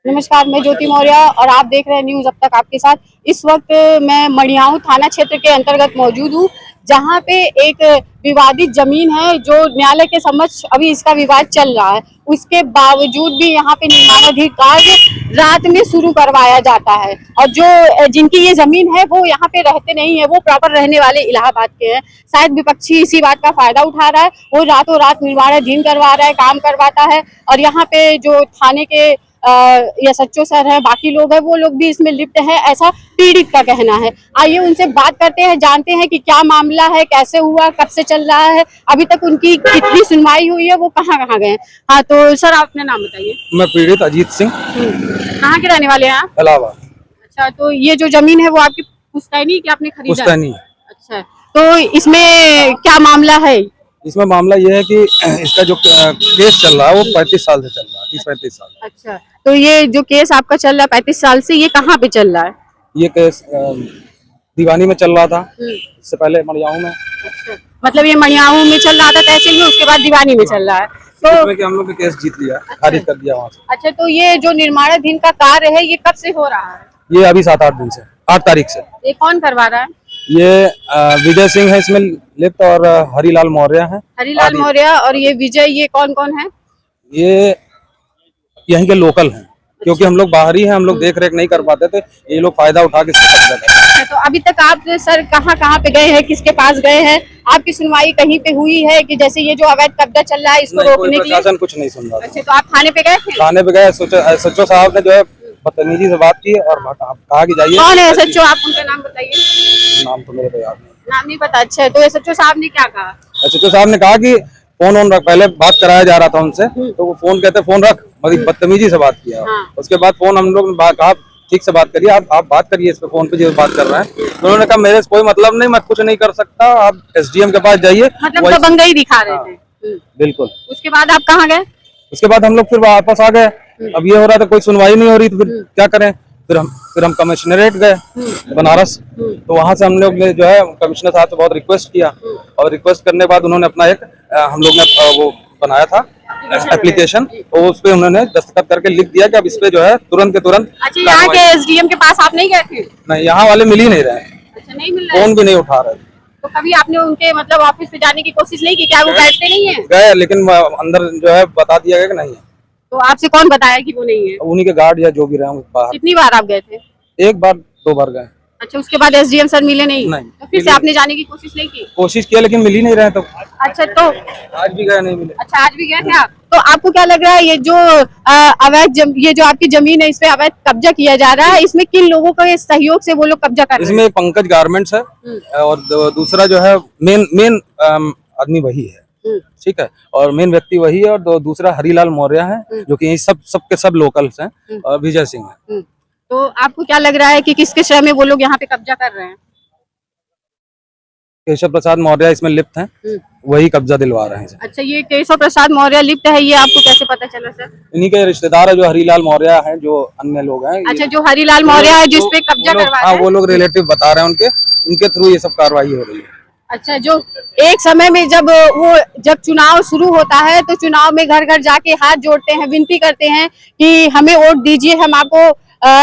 नमस्कार, मैं ज्योति मौर्य और आप देख रहे हैं न्यूज अब तक आपके साथ। इस वक्त मैं मड़ियाऊ थाना क्षेत्र के अंतर्गत मौजूद हूँ, जहाँ पे एक विवादित जमीन है जो न्यायालय के समक्ष अभी इसका विवाद चल रहा है। उसके बावजूद भी यहाँ पे निर्माणाधीन कार्य रात में शुरू करवाया जाता है और जो जिनकी ये जमीन है वो यहाँ पे रहते नहीं है, वो प्रॉपर रहने वाले इलाहाबाद के हैं। शायद विपक्षी इसी बात का फायदा उठा रहा है, वो रातों रात निर्माणाधीन करवा रहा है, काम करवाता है और यहाँ पे जो थाने के या सच्चो सर है, बाकी लोग हैं, वो लोग भी इसमें लिप्त है, ऐसा पीड़ित का कहना है। आइए उनसे बात करते हैं, जानते हैं कि क्या मामला है, कैसे हुआ, कब से चल रहा है, अभी तक उनकी कितनी सुनवाई हुई है, वो कहाँ गए। हाँ तो सर आप अपना नाम बताइए। मैं पीड़ित अजीत सिंह। कहाँ के रहने वाले हैं आप? इलाहाबाद। अच्छा, तो ये जो जमीन है वो आपकी पुश्तैनी की आपने खरीदा? पुश्तैनी। अच्छा, तो इसमें क्या मामला है? इसमें मामला ये है कि इसका जो केस चल रहा है वो 35 साल से चल रहा है, 30-35 साल। अच्छा, तो ये जो केस आपका चल रहा है 35 साल से, ये कहाँ पे चल रहा है? ये केस दीवानी में चल रहा था, इससे पहले मड़ियाऊ में। अच्छा, मतलब ये मड़ियाऊ में चल रहा था तहसील में, उसके बाद दीवानी में चल रहा है। तो कि हम लोग केस जीत लिया, खारिज कर दिया वहाँ से। अच्छा, तो ये जो निर्माणाधीन का कार्य है ये कब से हो रहा है? ये अभी 7-8 दिन से, 8 तारीख से। ये कौन करवा रहा है? ये विजय सिंह है इसमें लिप्त और हरिलाल मौर्य है। हरिलाल मौर्य और ये विजय, ये कौन कौन है? ये यहीं के लोकल हैं, क्योंकि हम लोग बाहरी हैं, हम लोग देख रेख नहीं कर पाते थे, ये लोग फायदा उठा के कब्जा कर। अच्छा, तो अभी तक आप सर कहाँ पे गए हैं, किसके पास गए हैं? आपकी सुनवाई कहीं पे हुई है कि जैसे ये जो अवैध कब्जा चल रहा है इसको रोकने के लिए? प्रशासन कुछ नहीं सुन रहा। अच्छा, तो आप थाने पे गए थे? थाने पे गए, सच्चो साहब ने जो है बदतमीजी से बात की और कहा कि जाइए। कौन है सच्चो? आप उनका नाम बताइए। नाम तो मेरे को याद नहीं, नाम नहीं पता। अच्छा, तो ये सच्चो साहब ने क्या कहा? सच्चो साहब ने कहा कि फोन ऑन रख, पहले बात कराया जा रहा था उनसे, तो वो फोन कहते फोन रख, बड़ी बदतमीजी से बात किया। उसके बाद फोन हम लोग ने कहा ठीक से बात करिए, आप बात करिए इस पे, फोन पे जो बात कर रहे हैं। तो उन्होंने कहा मेरे से कोई मतलब नहीं, मैं कुछ नहीं कर सकता, आप SDM के पास जाइए। मतलब दबंगई दिखा रहे थे। बिल्कुल। उसके बाद आप कहाँ गए? उसके बाद हम लोग फिर वापस आ गए। अब ये हो रहा था कोई सुनवाई नहीं हो रही, तो फिर क्या करें, फिर हम कमिश्नरेट गए बनारस। तो वहां से हम लोग ने जो है कमिश्नर साहब से बहुत रिक्वेस्ट किया और रिक्वेस्ट करने के बाद उन्होंने अपना एक हम लोग ने वो बनाया था एप्लीकेशन, और उस पे उन्होंने दस्तखत करके लिख दिया कि अब इस पे जो है तुरंत के तुरंत। अच्छा, यहाँ के SDM के पास आप नहीं गए थे? नहीं, यहाँ वाले मिल ही नहीं रहे। अच्छा, नहीं मिल रहे, फोन भी नहीं उठा रहे। तो कभी आपने उनके मतलब ऑफिस पे जाने की कोशिश नहीं की? क्या वो बैठते नहीं है? गए, लेकिन अंदर जो है बता दिया गया कि नहीं है। तो आपसे कौन बताया कि वो नहीं है? उन्हीं के गार्ड या जो भी रहे बाहर। कितनी बार आप गए थे? 1 बार 2 बार गए। अच्छा, उसके बाद SDM सर मिले नहीं? नहीं, तो फिर से आपने जाने की कोशिश नहीं की? कोशिश किया लेकिन मिल ही नहीं रहे। तो अच्छा, तो आज भी गए, नहीं मिले। अच्छा, आज भी गए थे आप? तो आपको क्या लग रहा है ये जो ये जो आपकी जमीन है, इस पे अवैध कब्जा किया जा रहा है, इसमें किन लोगों के सहयोग से वो लोग कब्जा कर रहे हैं? इसमें पंकज गारमेंट्स है और दूसरा जो है मेन आदमी वही है, ठीक है, और मेन व्यक्ति वही है, और दूसरा हरिलाल मौर्य है, जो कि सबके सब लोकल्स हैं, और विजय सिंह है। तो आपको क्या लग रहा है कि किसके श्रय में वो लोग यहाँ पे कब्जा कर रहे हैं? केशव प्रसाद मौर्य इसमें लिप्त हैं, वही कब्जा दिलवा रहे हैं। अच्छा, ये केशव प्रसाद मौर्य लिप्त है, ये आपको कैसे पता चला सर? इन्हीं के रिश्तेदार है जो हरिलाल मौर्य हैं, जो अन्य लोग हैं। अच्छा, जो हरिलाल मौर्य है जिसपे कब्जा करवा रहे हैं? वो लोग रिलेटिव बता रहे हैं, उनके थ्रू ये सब कार्रवाई हो रही है। अच्छा, जो एक समय में जब चुनाव शुरू होता है तो चुनाव में घर घर जाके हाथ जोड़ते हैं, विनती करते हैं कि हमें वोट दीजिए, हम आपको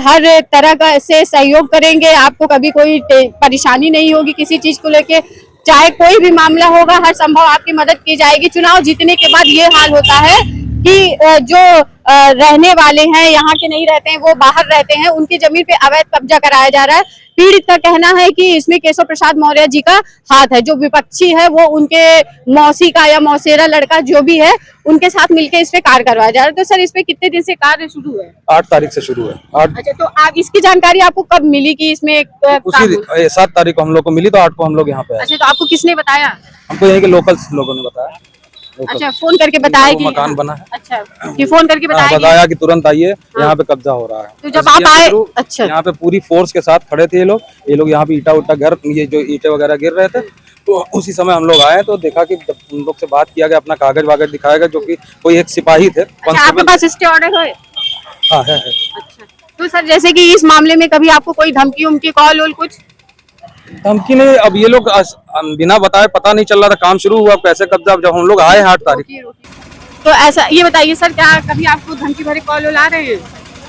हर तरह का से सहयोग करेंगे, आपको कभी कोई परेशानी नहीं होगी किसी चीज को लेके, चाहे कोई भी मामला होगा हर संभव आपकी मदद की जाएगी। चुनाव जीतने के बाद ये हाल होता है कि जो रहने वाले हैं, यहाँ के नहीं रहते हैं, वो बाहर रहते हैं, उनकी जमीन पे अवैध कब्जा कराया जा रहा है। पीड़ित का कहना है कि इसमें केशव प्रसाद मौर्य जी का हाथ है। जो विपक्षी है वो उनके मौसी का या मौसेरा लड़का जो भी है, उनके साथ मिलकर इस पे कार्य करवाया जा रहा है। तो सर, इस पे कितने दिन से कार्य शुरू है? 8 तारीख से शुरू है। अच्छा, तो आप इसकी जानकारी आपको कब मिली कि इसमें उसी 7 तारीख को हम लोग को मिली, तो 8 को हम लोग यहाँ पे आए। अच्छा, तो आपको किसने बताया? हमको यहीं के लोकल लोगों ने बताया। अच्छा, फोन करके बताया कि मकान बना है। अच्छा, कि फोन करके बताया कि तुरंत आइए, यहाँ पे कब्जा हो रहा है। तो जब आप आए, अच्छा, यहाँ पे पूरी फोर्स के साथ खड़े थे ये लोग यहाँ पे ईटा घर, ये जो ईंटें वगैरह गिर रहे थे, तो उसी समय हम लोग आए तो देखा कि उन लोग से बात किया गया, अपना कागज वागज दिखाया गया, जो कि कोई एक सिपाही थे। अच्छा, आपके पास स्टे ऑर्डर है? हाँ, है। अच्छा, तो सर जैसे कि इस मामले में कभी आपको कोई धमकी उमकी कॉल वॉल कुछ? धमकी नहीं, अब ये लोग बिना बताए, पता नहीं चल रहा था, काम शुरू हुआ, कैसे कब्जा, जब हम लोग आए 8 तारीख। तो ऐसा ये बताइए सर, क्या कभी आपको धमकी भरे कॉल वॉल आ रहे हैं?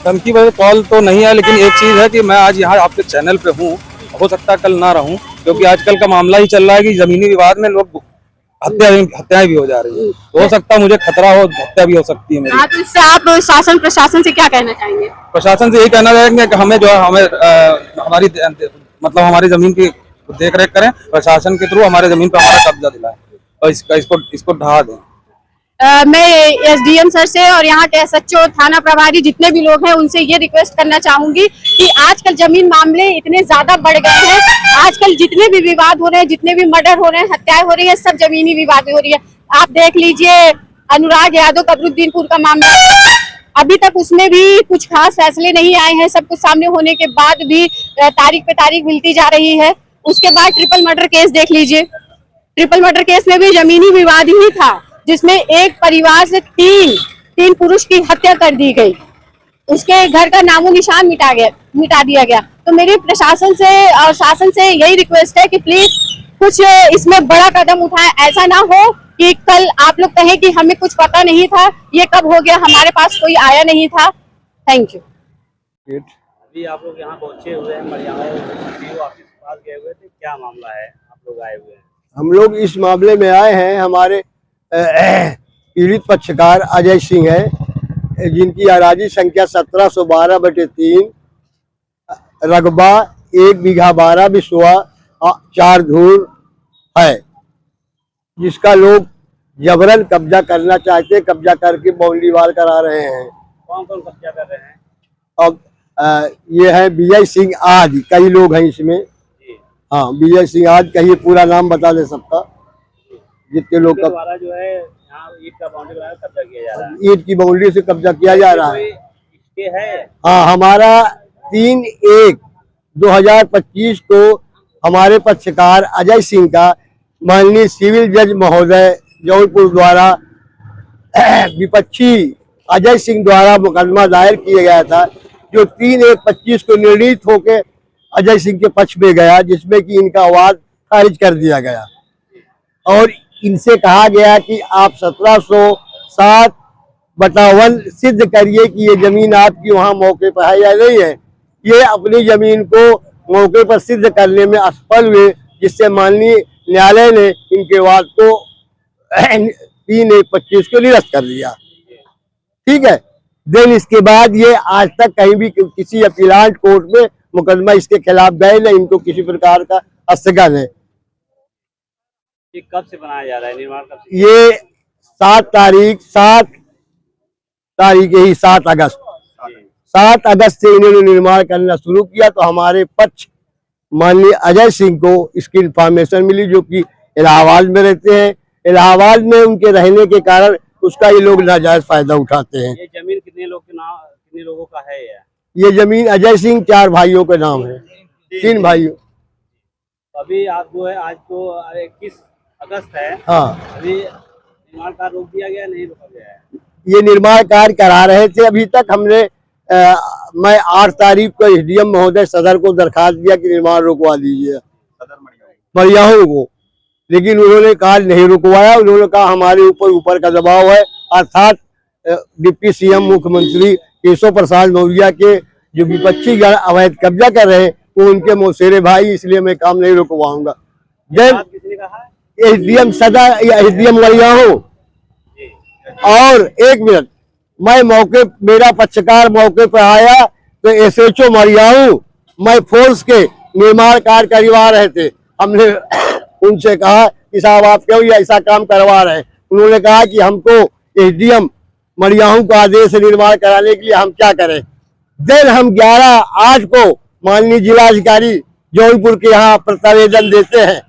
धमकी वजह कॉल तो नहीं है, लेकिन एक चीज है कि मैं आज यहाँ आपके चैनल पे हूँ, हो सकता है कल ना रहूं, क्योंकि आजकल का मामला ही चल रहा है कि जमीनी विवाद में लोग हत्याएं भी हो जा रही है। हो सकता है मुझे खतरा हो, हत्या भी हो सकती है मेरी। हाँ, तो इससे आप शासन प्रशासन से क्या कहना चाहेंगे? प्रशासन से यही कहना चाहेंगे कि हमें जो है हमारी मतलब हमारी जमीन की देख रेख करें, प्रशासन के थ्रू हमारे जमीन पर हमारा कब्जा दिलाएं और इसको ढहा दें। मैं एसडीएम सर से और यहाँ के एसएचओ, थाना प्रभारी, जितने भी लोग हैं, उनसे ये रिक्वेस्ट करना चाहूंगी कि आजकल जमीन मामले इतने ज्यादा बढ़ गए हैं। आजकल जितने भी विवाद हो रहे हैं, जितने भी मर्डर हो रहे हैं, हत्याएं हो रही है, सब जमीनी विवाद हो रही है। आप देख लीजिए अनुराग यादव कबरुद्दीनपुर का मामला, अभी तक उसमें भी कुछ खास फैसले नहीं आए हैं। सब कुछ सामने होने के बाद भी तारीख पे तारीख मिलती जा रही है। उसके बाद ट्रिपल मर्डर केस देख लीजिए, ट्रिपल मर्डर केस में भी जमीनी विवाद ही था, जिसमें एक परिवार से तीन पुरुष की हत्या कर दी गई, उसके घर का नामो निशान मिटा दिया गया। तो मेरी प्रशासन से और शासन से यही रिक्वेस्ट है कि प्लीज कुछ इसमें बड़ा कदम उठाएं। ऐसा ना हो कि कल आप लोग कहें कि हमें कुछ पता नहीं था, ये कब हो गया, हमारे पास कोई आया नहीं था। Thank you. अभी आप लोग यहाँ पहुँचे हुए हैं, मरियाव ऑफिस के पास गए हुए थे, क्या मामला है, आप लोग आए हुए हैं? हम लोग इस मामले में आए हैं, हमारे पीड़ित पक्षकार अजय सिंह है, जिनकी अराजी संख्या 1712/3 रकबा 1 बीघा 12 बिस्वा 4 धूर है, जिसका लोग जबरन कब्जा करना चाहते, कब्जा करके बाउंड्री वाल करा रहे हैं। कौन कौन कब्जा कर रहे हैं? अब ये है विजय सिंह आदि, कई लोग हैं इसमें। हाँ, विजय सिंह आदि, कहिए पूरा नाम बता दे सबका, जितने लोग का द्वारा जो है यहाँ ईंट का बाउंड्री कब्जा किया जा रहा है। ईंट की बाउंड्री से कब्जा किया जा रहा है। हाँ, हमारा 3/1/2025 को हमारे पक्षकार अजय सिंह का माननीय सिविल जज महोदय जौनपुर द्वारा विपक्षी अजय सिंह द्वारा मुकदमा दायर किया गया था, जो 3/1/25 को निर्णित होकर अजय सिंह के पक्ष में गया, जिसमें कि इनका वाद खारिज कर दिया गया और इनसे कहा गया कि आप 1707/1 सिद्ध करिए कि ये जमीन आपकी वहां मौके पर है या नहीं है। ये अपनी जमीन को मौके पर सिद्ध करने में असफल हुए, जिससे माननीय न्यायालय ने इनके वाद को 3/1/25 को निरस्त कर दिया। ठीक है, देन इसके बाद ये आज तक कहीं भी किसी अपीलाट कोर्ट में मुकदमा इसके खिलाफ गए न इनको किसी प्रकार का स्थगन है। ये कब से बनाया जा रहा है, निर्माण कब से? ये 7 तारीख ही 7 अगस्त से इन्होंने निर्माण करना शुरू किया। तो हमारे पक्ष माननीय अजय सिंह को इसकी इंफॉर्मेशन मिली, जो कि इलाहाबाद में रहते हैं। इलाहाबाद में उनके रहने के कारण उसका ये लोग नाजायज फायदा उठाते हैं। ये जमीन कितने लोगों का है? ये जमीन अजय सिंह 4 भाइयों के नाम है, 3 भाइयों। अभी आप जो है आज तो 21 अगस्त है। हाँ, अभी निर्माण कार्य रोक दिया गया, नहीं रोका गया है? ये निर्माण कार्य करा रहे थे। अभी तक हमने मैं 8 तारीख को एसडीएम महोदय सदर को दरखास्त दिया कि निर्माण रुकवा दीजिए मरियाहू को, लेकिन उन्होंने कार्य नहीं रुकवाया। उन्होंने कहा हमारे ऊपर का दबाव है, अर्थात डिप्टी सीएम मुख्यमंत्री केशव प्रसाद मौर्य के जो विपक्षी अवैध कब्जा कर रहे हैं वो उनके मौसेरे भाई, इसलिए मैं काम नहीं रुकवाऊंगा। जब एसडीएम सदर या एसडीएम मरियाहू, और 1 मिनट, मैं मेरा पक्षकार मौके पर आया तो एसएचओ मरियाहू मैं फोर्स के निर्माण कार्य करवा रहे थे। हमने उनसे कहा कि साहब आप क्यों ये ऐसा काम करवा रहे हैं? उन्होंने कहा कि हमको एसडीएम मरियाहू का आदेश निर्माण कराने के लिए हम क्या करें। देन हम 11/8 को माननीय जिलाधिकारी जौनपुर के यहाँ प्रतिवेदन देते हैं।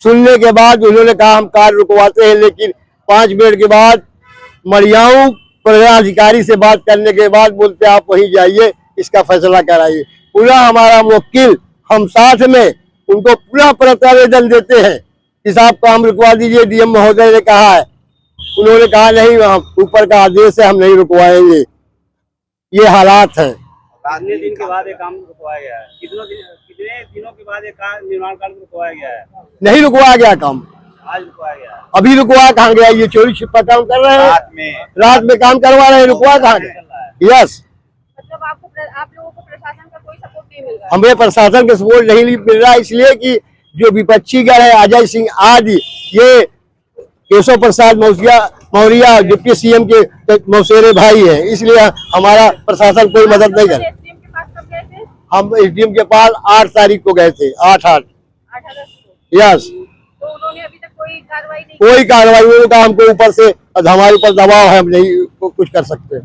सुनने के बाद उन्होंने कहा हम कार्य रुकवाते हैं, लेकिन 5 मिनट के बाद मरियाहू प्रधानाधिकारी से बात करने के बाद बोलते आप वहीं जाइए, इसका फैसला कराइए। पूरा हमारा वकील हम साथ में उनको पूरा प्रतिवेदन देते हैं कि साहब काम रुकवा दीजिए, डीएम महोदय ने कहा है। उन्होंने कहा नहीं, ऊपर का आदेश है, हम नहीं रुकवाएंगे। ये हालात है। कितने दिन के बाद ये काम रुकवाया गया है? कितने दिनों के बाद ये निर्माण कार्य रुकवाया गया है? नहीं रुकवाया गया काम, आज रुकवाया गया। अभी रुकवा कहाँ गया? ये चोरी छिपा काम कर रहे हैं, रात में काम करवा रहे हैं, रुकवा कहाँ गया? यस, आप लोगों को प्रशासन का कोई सपोर्ट नहीं मिल रहा है? हमें प्रशासन का सपोर्ट नहीं मिल रहा है, इसलिए कि जो विपक्षी गण है अजय सिंह आदि, ये केशव प्रसाद मौर्य डिप्टी सीएम के मौसेरे भाई है, इसलिए हमारा प्रशासन कोई मदद नहीं कर। एसडीएम के पास कब गए थे? हम एसडीएम के पास 8 तारीख को गए थे, 8 8 अगस्त को। यस। तो उन्होंने अभी तक कोई कार्रवाई नहीं कोई कार्रवाई नहीं का, हमको ऊपर से हमारे ऊपर दबाव है, हम नहीं कुछ कर सकते।